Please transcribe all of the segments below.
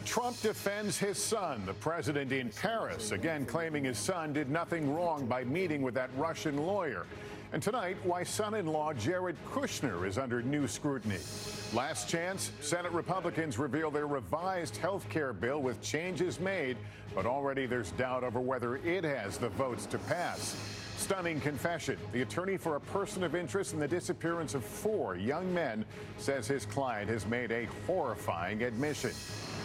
Trump defends his son, the president in Paris, again claiming his son did nothing wrong by meeting with that Russian lawyer. And tonight, why son-in-law Jared Kushner is under new scrutiny. Last chance, Senate Republicans reveal their revised health care bill with changes made, but already there's doubt over whether it has the votes to pass. Stunning confession. The attorney for a person of interest in the disappearance of 4 young men says his client has made a horrifying admission.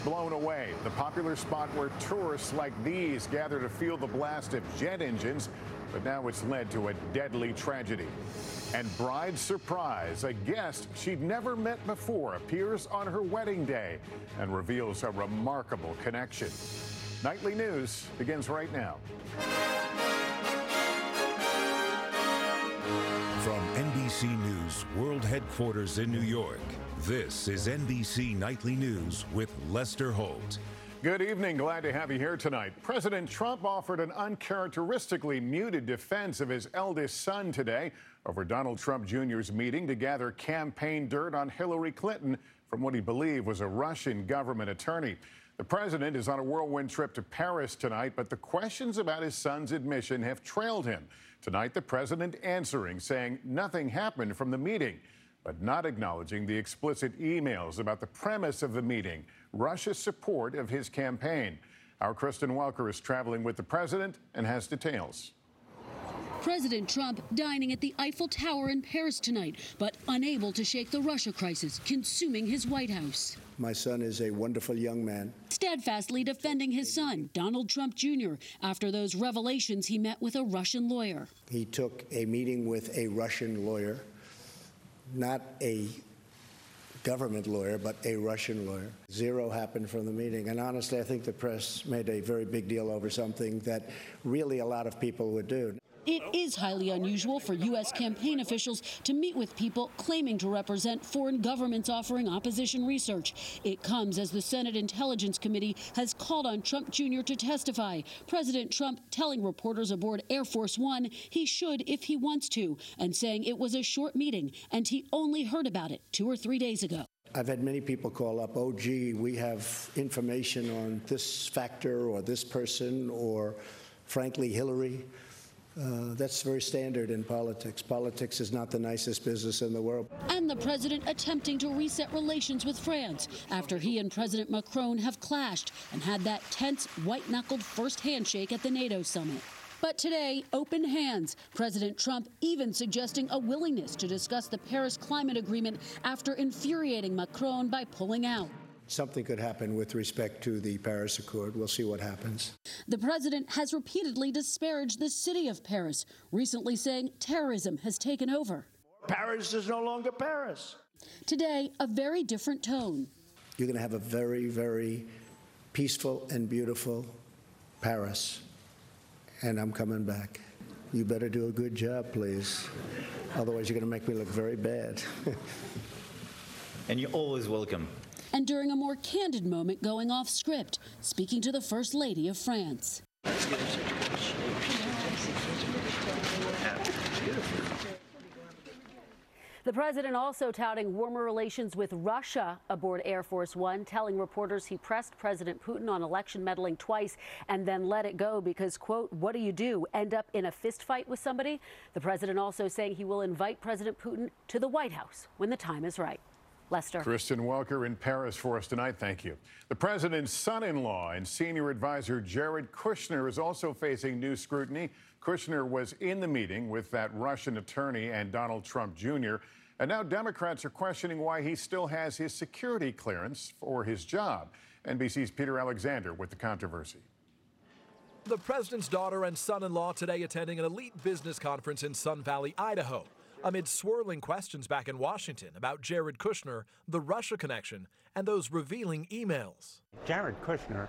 Blown away, the popular spot where tourists like these gather to feel the blast of jet engines, but now it's led to a deadly tragedy. And bride surprise, a guest she'd never met before appears on her wedding day and reveals a remarkable connection. Nightly News begins right now. From NBC News World Headquarters in New York, this is NBC Nightly News with Lester Holt. Good evening. Glad to have you here tonight. President Trump offered an uncharacteristically muted defense of his eldest son today over Donald Trump Jr.'s meeting to gather campaign dirt on Hillary Clinton from what he believed was a Russian government attorney. The president is on a whirlwind trip to Paris tonight, but the questions about his son's admission have trailed him. Tonight, the president answering, saying nothing happened from the meeting, but not acknowledging the explicit emails about the premise of the meeting, Russia's support of his campaign. Our Kristen Welker is traveling with the president and has details. President Trump dining at the Eiffel Tower in Paris tonight, but unable to shake the Russia crisis consuming his White House. My son is a wonderful young man. Steadfastly defending his son, Donald Trump Jr., after those revelations he met with a Russian lawyer. He took a meeting with a Russian lawyer, not a government lawyer, but a Russian lawyer. Zero happened from the meeting. And honestly, I think the press made a very big deal over something that really a lot of people would do. It is highly unusual for U.S. campaign officials to meet with people claiming to represent foreign governments offering opposition research. It comes as the Senate Intelligence Committee has called on Trump Jr. to testify. President Trump telling reporters aboard Air Force One he should if he wants to, and saying it was a short meeting and he only heard about it 2 or 3 days ago. I've had many people call up, oh, gee, we have information on this factor or this person or, frankly, Hillary. That's very standard in politics. Politics is not the nicest business in the world. And the president attempting to reset relations with France after he and President Macron have clashed and had that tense, white-knuckled first handshake at the NATO summit. But today, open hands. President Trump even suggesting a willingness to discuss the Paris Climate Agreement after infuriating Macron by pulling out. Something could happen with respect to the Paris Accord. We'll see what happens. The president has repeatedly disparaged the city of Paris, recently saying terrorism has taken over. Paris is no longer Paris. Today, a very different tone. You're going to have a very, very peaceful and beautiful Paris. And I'm coming back. You better do a good job, please. Otherwise, you're going to make me look very bad. And you're always welcome. And during a more candid moment going off script, speaking to the First Lady of France. The president also touting warmer relations with Russia aboard Air Force One, telling reporters he pressed President Putin on election meddling twice and then let it go because, quote, what do? End up in a fistfight with somebody? The president also saying he will invite President Putin to the White House when the time is right. Lester. Kristen Welker in Paris for us tonight. Thank you. The president's son-in-law and senior advisor Jared Kushner is also facing new scrutiny. Kushner was in the meeting with that Russian attorney and Donald Trump Jr. And now Democrats are questioning why he still has his security clearance for his job. NBC's Peter Alexander with the controversy. The president's daughter and son-in-law today attending an elite business conference in Sun Valley, Idaho, amid swirling questions back in Washington about Jared Kushner, the Russia connection, and those revealing emails. Jared Kushner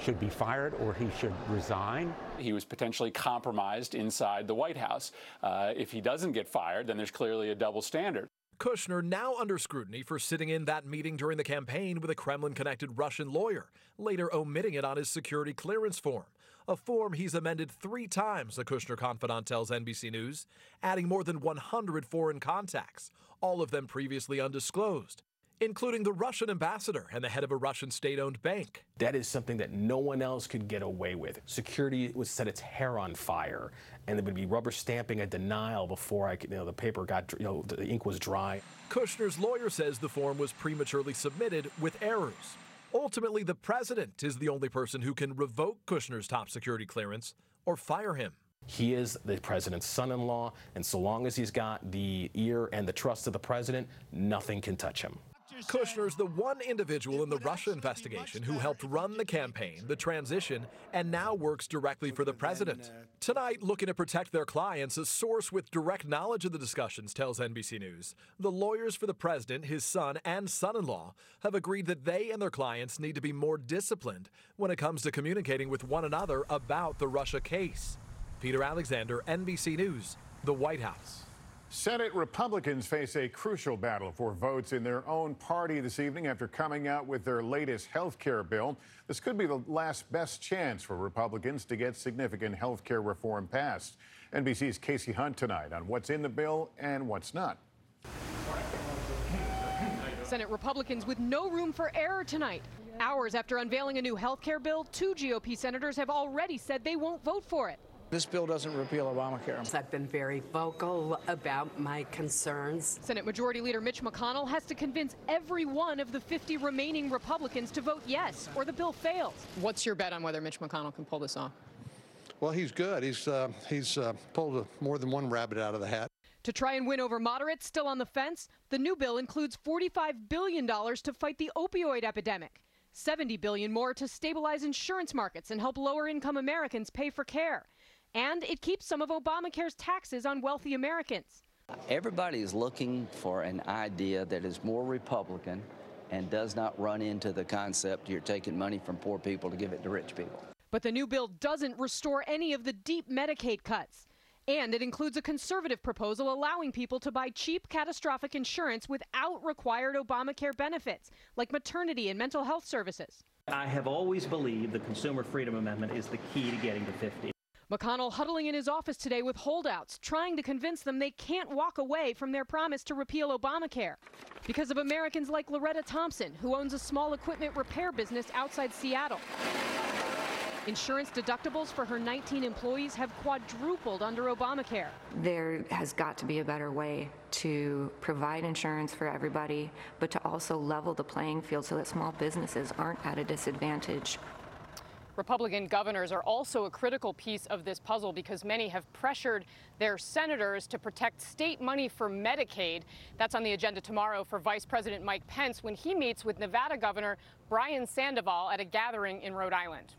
should be fired or he should resign. He was potentially compromised inside the White House. If he doesn't get fired, then there's clearly a double standard. Kushner now under scrutiny for sitting in that meeting during the campaign with a Kremlin-connected Russian lawyer, later omitting it on his security clearance form, a form he's amended 3 times, the Kushner confidant tells NBC News, adding more than 100 foreign contacts, all of them previously undisclosed. including the Russian ambassador and the head of a Russian state-owned bank. That is something that no one else could get away with. Security would set its hair on fire, and there would be rubber stamping a denial before the paper got, the ink was dry. Kushner's lawyer says the form was prematurely submitted with errors. Ultimately, the president is the only person who can revoke Kushner's top security clearance or fire him. He is the president's son-in-law, and so long as he's got the ear and the trust of the president, nothing can touch him. Kushner's the one individual in the Russia investigation who helped run the campaign, the transition, and now works directly for the president. Tonight, looking to protect their clients, a source with direct knowledge of the discussions tells NBC News. The lawyers for the president, his son, and son-in-law have agreed that they and their clients need to be more disciplined when it comes to communicating with one another about the Russia case. Peter Alexander, NBC News, the White House. Senate Republicans face a crucial battle for votes in their own party this evening after coming out with their latest health care bill. This could be the last best chance for Republicans to get significant health care reform passed. NBC's Casey Hunt tonight on what's in the bill and what's not. Senate Republicans with no room for error tonight. Hours after unveiling a new health care bill, 2 GOP senators have already said they won't vote for it. This bill doesn't repeal Obamacare. I've been very vocal about my concerns. Senate Majority Leader Mitch McConnell has to convince every one of the 50 remaining Republicans to vote yes, or the bill fails. What's your bet on whether Mitch McConnell can pull this off? Well, he's good. He's pulled more than one rabbit out of the hat. To try and win over moderates still on the fence, the new bill includes $45 billion to fight the opioid epidemic, $70 billion more to stabilize insurance markets and help lower-income Americans pay for care. And it keeps some of Obamacare's taxes on wealthy Americans. Everybody is looking for an idea that is more Republican and does not run into the concept you're taking money from poor people to give it to rich people. But the new bill doesn't restore any of the deep Medicaid cuts. And it includes a conservative proposal allowing people to buy cheap catastrophic insurance without required Obamacare benefits, like maternity and mental health services. I have always believed the Consumer Freedom Amendment is the key to getting to 50. McConnell huddling in his office today with holdouts, trying to convince them they can't walk away from their promise to repeal Obamacare because of Americans like Loretta Thompson, who owns a small equipment repair business outside Seattle. Insurance deductibles for her 19 employees have quadrupled under Obamacare. There has got to be a better way to provide insurance for everybody, but to also level the playing field so that small businesses aren't at a disadvantage. Republican governors are also a critical piece of this puzzle because many have pressured their senators to protect state money for Medicaid. That's on the agenda tomorrow for Vice President Mike Pence when he meets with Nevada Governor Brian Sandoval at a gathering in Rhode Island.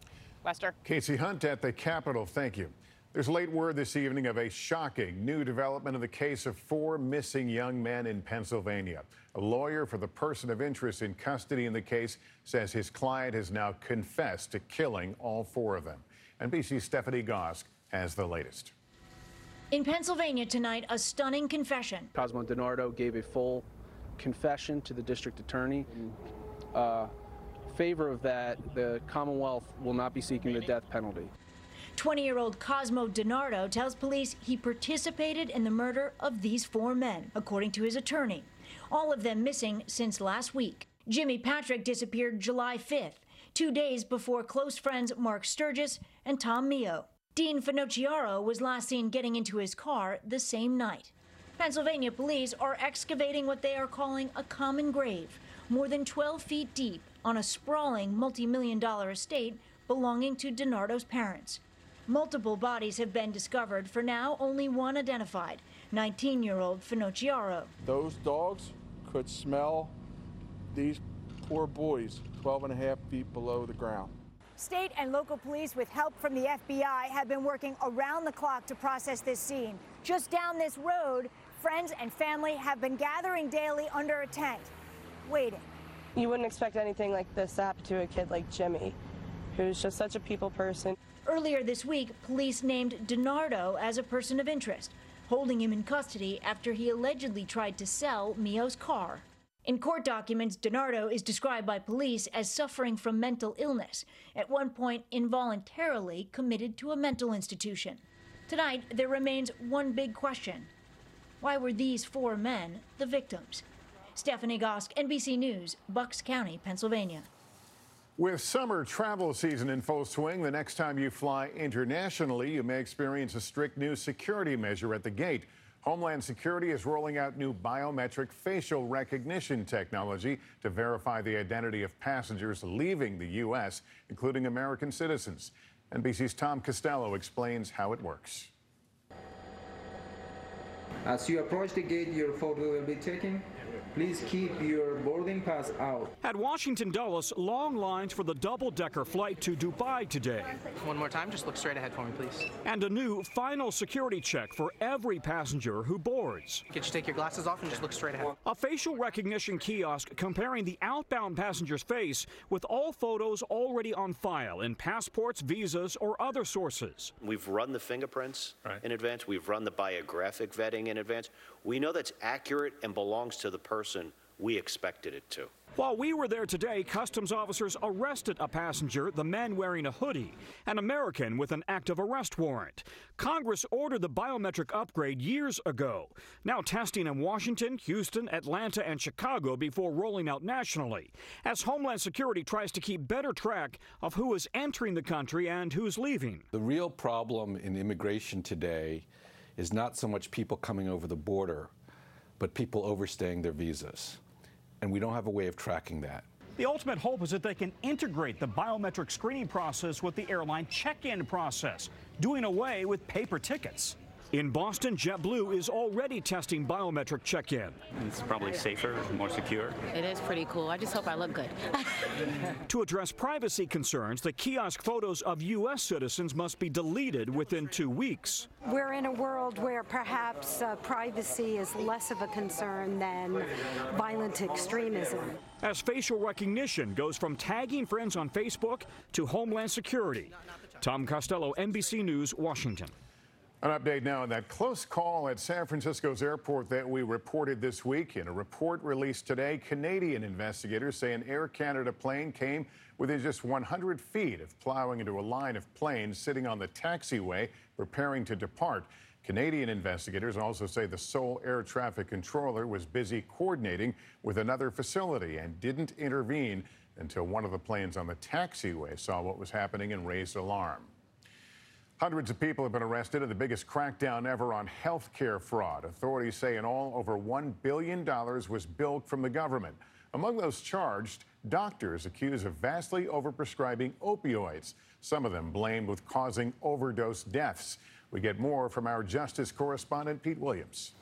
Lester. Casey Hunt at the Capitol. Thank you. There's late word this evening of a shocking new development in the case of 4 missing young men in Pennsylvania. A lawyer for the person of interest in custody in the case says his client has now confessed to killing all 4 of them. NBC's Stephanie Gosk has the latest. In Pennsylvania tonight, a stunning confession. Cosmo DiNardo gave a full confession to the district attorney. In favor of that, the Commonwealth will not be seeking the death penalty. 20-year-old Cosmo DiNardo tells police he participated in the murder of these 4 men, according to his attorney. All of them missing since last week. Jimmy Patrick disappeared July 5th, 2 days before close friends Mark Sturgis and Tom Mio. Dean Finocchiaro was last seen getting into his car the same night. Pennsylvania police are excavating what they are calling a common grave, more than 12 feet deep on a sprawling multi-million-dollar estate belonging to DiNardo's parents. Multiple bodies have been discovered, for now only one identified, 19-year-old Finocchiaro. Those dogs could smell these poor boys 12.5 feet below the ground. State and local police, with help from the FBI, have been working around the clock to process this scene. Just down this road, friends and family have been gathering daily under a tent, waiting. You wouldn't expect anything like this to happen to a kid like Jimmy, who's just such a people person. Earlier this week, police named DiNardo as a person of interest, holding him in custody after he allegedly tried to sell Mio's car. In court documents, DiNardo is described by police as suffering from mental illness, at one point involuntarily committed to a mental institution. Tonight, there remains one big question. Why were these 4 men the victims? Stephanie Gosk, NBC News, Bucks County, Pennsylvania. With summer travel season in full swing, the next time you fly internationally, you may experience a strict new security measure at the gate. Homeland Security is rolling out new biometric facial recognition technology to verify the identity of passengers leaving the U.S., including American citizens. NBC's Tom Costello explains how it works. As you approach the gate, your photo will be taken. Please keep your boarding pass out. At Washington Dulles, long lines for the double-decker flight to Dubai today. One more time, just look straight ahead for me, please. And a new final security check for every passenger who boards. Could you take your glasses off and just look straight ahead? A facial recognition kiosk comparing the outbound passenger's face with all photos already on file in passports, visas, or other sources. We've run the fingerprints in advance. We've run the biographic vetting in advance. We know that's accurate and belongs to the person we expected it to. While we were there today, customs officers arrested a passenger, the man wearing a hoodie, an American with an active arrest warrant. Congress ordered the biometric upgrade years ago. Now testing in Washington, Houston, Atlanta, and Chicago before rolling out nationally, as Homeland Security tries to keep better track of who is entering the country and who's leaving. The real problem in immigration today is not so much people coming over the border, but people overstaying their visas. And we don't have a way of tracking that. The ultimate hope is that they can integrate the biometric screening process with the airline check-in process, doing away with paper tickets. In Boston, JetBlue is already testing biometric check-in. It's probably safer, more secure. It is pretty cool. I just hope I look good. To address privacy concerns, the kiosk photos of U.S. citizens must be deleted within 2 weeks. We're in a world where perhaps privacy is less of a concern than violent extremism. As facial recognition goes from tagging friends on Facebook to Homeland Security. Tom Costello, NBC News, Washington. An update now on that close call at San Francisco's airport that we reported this week. In a report released today, Canadian investigators say an Air Canada plane came within just 100 feet of plowing into a line of planes sitting on the taxiway preparing to depart. Canadian investigators also say the Seoul air traffic controller was busy coordinating with another facility and didn't intervene until one of the planes on the taxiway saw what was happening and raised alarm. Hundreds of people have been arrested in the biggest crackdown ever on health care fraud. Authorities say in all, over $1 billion was billed from the government. Among those charged, doctors accused of vastly overprescribing opioids, some of them blamed with causing overdose deaths. We get more from our justice correspondent, Pete Williams.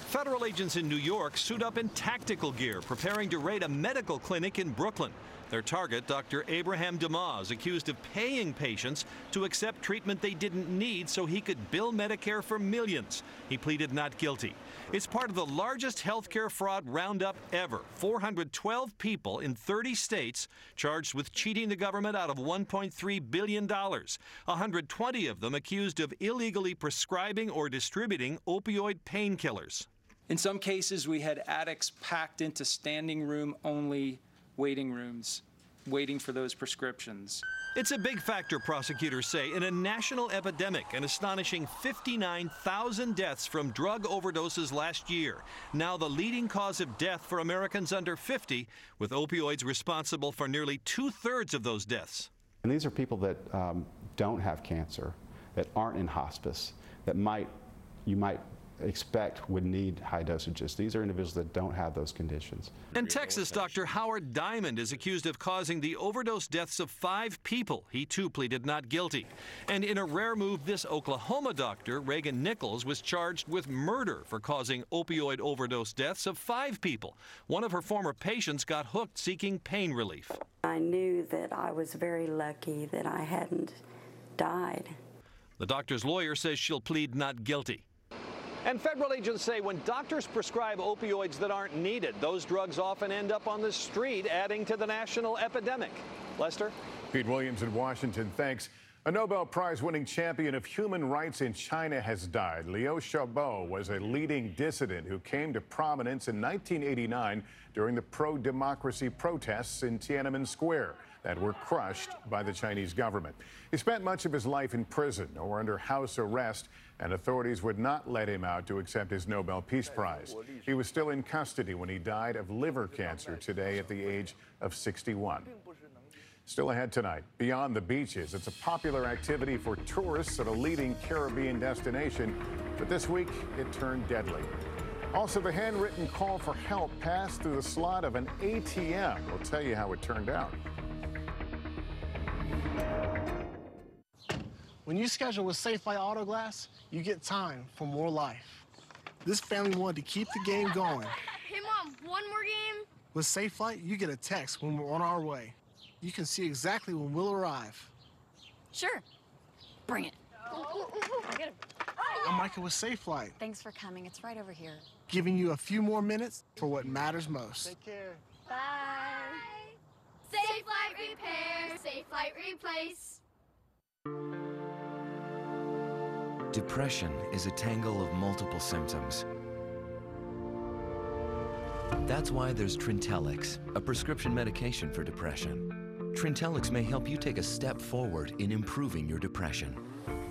Federal agents in New York suit up in tactical gear, preparing to raid a medical clinic in Brooklyn. Their target, Dr. Abraham Demaz, accused of paying patients to accept treatment they didn't need so he could bill Medicare for millions. He pleaded not guilty. It's part of the largest healthcare fraud roundup ever. 412 people in 30 states charged with cheating the government out of $1.3 billion. 120 of them accused of illegally prescribing or distributing opioid painkillers. In some cases, we had addicts packed into standing room only waiting rooms, waiting for those prescriptions. It's a big factor, prosecutors say, in a national epidemic, an astonishing 59,000 deaths from drug overdoses last year. Now the leading cause of death for Americans under 50, with opioids responsible for nearly 2/3 of those deaths. And these are people that don't have cancer, that aren't in hospice, that you might expect would need high dosages. These are individuals that don't have those conditions. In Texas, Dr. Howard Diamond is accused of causing the overdose deaths of 5 people. He too pleaded not guilty. And in a rare move, this Oklahoma doctor, Reagan Nichols, was charged with murder for causing opioid overdose deaths of 5 people. One of her former patients got hooked seeking pain relief. I knew that I was very lucky that I hadn't died. The doctor's lawyer says she'll plead not guilty. And federal agents say when doctors prescribe opioids that aren't needed, those drugs often end up on the street, adding to the national epidemic. Lester? Pete Williams in Washington, thanks. A Nobel Prize-winning champion of human rights in China has died. Liu Xiaobo was a leading dissident who came to prominence in 1989 during the pro-democracy protests in Tiananmen Square that were crushed by the Chinese government. He spent much of his life in prison or under house arrest, and authorities would not let him out to accept his Nobel Peace Prize. He was still in custody when he died of liver cancer today at the age of 61. Still ahead tonight, beyond the beaches, it's a popular activity for tourists at a leading Caribbean destination, but this week it turned deadly. Also, the handwritten call for help passed through the slot of an ATM. We'll tell you how it turned out. When you schedule with Safelite Auto Glass, you get time for more life. This family wanted to keep the game going. Hey, Mom, one more game? With Safelite, you get a text when we're on our way. You can see exactly when we'll arrive. Sure. Bring it. Get him. I'm Michael with Safelite, Thanks for coming. It's right over here. giving you a few more minutes for what matters most. Take care. Bye. Safe Flight Repair, Safe Flight Replace. Depression is a tangle of multiple symptoms. That's why there's Trintellix, a prescription medication for depression. Trintellix may help you take a step forward in improving your depression.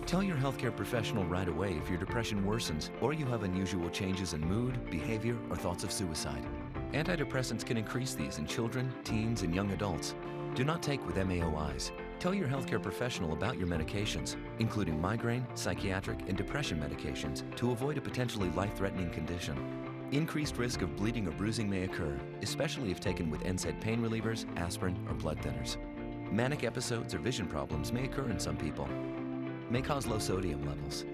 Tell your healthcare professional right away if your depression worsens or you have unusual changes in mood, behavior, or thoughts of suicide. Antidepressants can increase these in children, teens, and young adults. Do not take with MAOIs. Tell your healthcare professional about your medications, including migraine, psychiatric, and depression medications, to avoid a potentially life-threatening condition. Increased risk of bleeding or bruising may occur, especially if taken with NSAID pain relievers, aspirin, or blood thinners. Manic episodes or vision problems may occur in some people. May cause low sodium levels.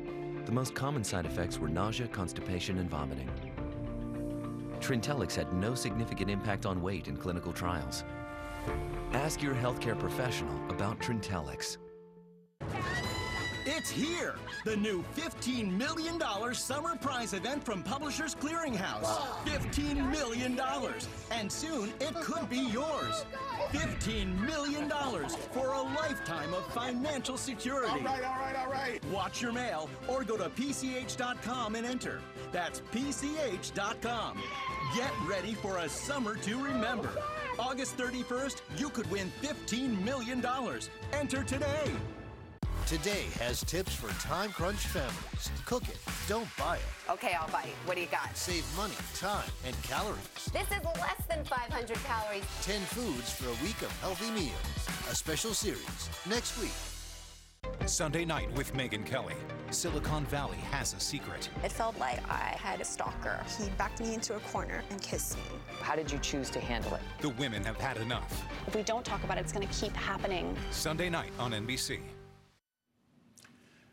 The most common side effects were nausea, constipation, and vomiting. Trintellix had no significant impact on weight in clinical trials. Ask your healthcare professional about Trintellix. It's here! The new $15 million summer prize event from Publishers Clearinghouse. $15 million! And soon it could be yours. $15 million for a lifetime of financial security. All right. Watch your mail or go to PCH.com and enter. That's PCH.com. Get ready for a summer to remember. August 31st, you could win $15 million. Enter today. Today has tips for time-crunched families. Cook it, don't buy it. Okay, I'll bite. What do you got? Save money, time, and calories. This is less than 500 calories. 10 foods for a week of healthy meals. A special series next week. Sunday night with Megyn Kelly. Silicon Valley has a secret. It felt like I had a stalker. He backed me into a corner and kissed me. How did you choose to handle it? The women have had enough. If we don't talk about it, it's going to keep happening. Sunday night on NBC.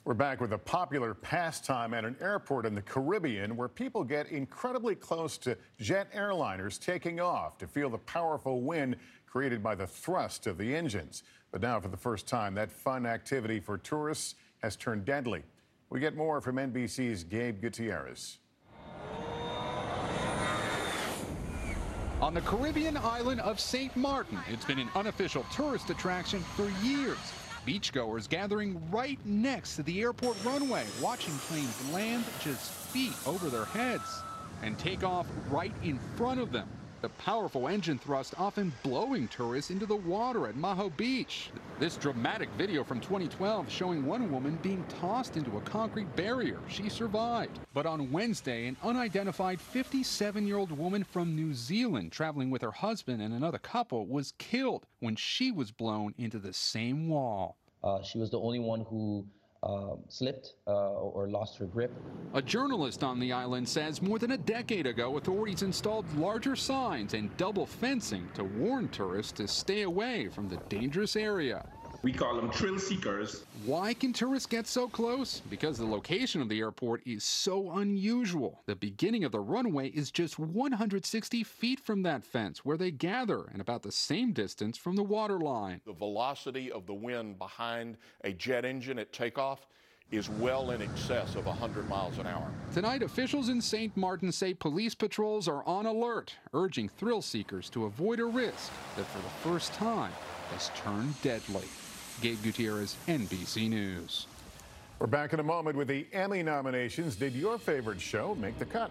We're back with a popular pastime at an airport in the Caribbean where people get incredibly close to jet airliners taking off to feel the powerful wind created by the thrust of the engines. But now, for the first time, that fun activity for tourists has turned deadly. We get more from NBC's Gabe Gutierrez. On the Caribbean island of St. Martin, it's been an unofficial tourist attraction for years. Beachgoers gathering right next to the airport runway, watching planes land just feet over their heads and take off right in front of them. The powerful engine thrust often blowing tourists into the water at Maho Beach. This dramatic video from 2012 showing one woman being tossed into a concrete barrier. She survived. But on Wednesday, an unidentified 57-year-old woman from New Zealand traveling with her husband and another couple was killed when she was blown into the same wall. She was the only one who slipped or lost her grip. A journalist on the island says more than a decade ago, authorities installed larger signs and double fencing to warn tourists to stay away from the dangerous area. We call them thrill seekers. Why can tourists get so close? Because the location of the airport is so unusual. The beginning of the runway is just 160 feet from that fence where they gather, and about the same distance from the water line. The velocity of the wind behind a jet engine at takeoff is well in excess of 100 miles an hour. Tonight, officials in St. Martin say police patrols are on alert, urging thrill seekers to avoid a risk that for the first time has turned deadly. Gabe Gutierrez, NBC News. We're back in a moment with the Emmy nominations. Did your favorite show make the cut?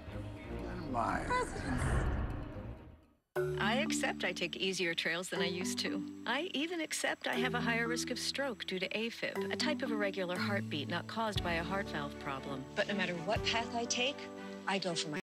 I accept I take easier trails than I used to. I even accept I have a higher risk of stroke due to AFib, a type of irregular heartbeat not caused by a heart valve problem. But no matter what path I take, I go for my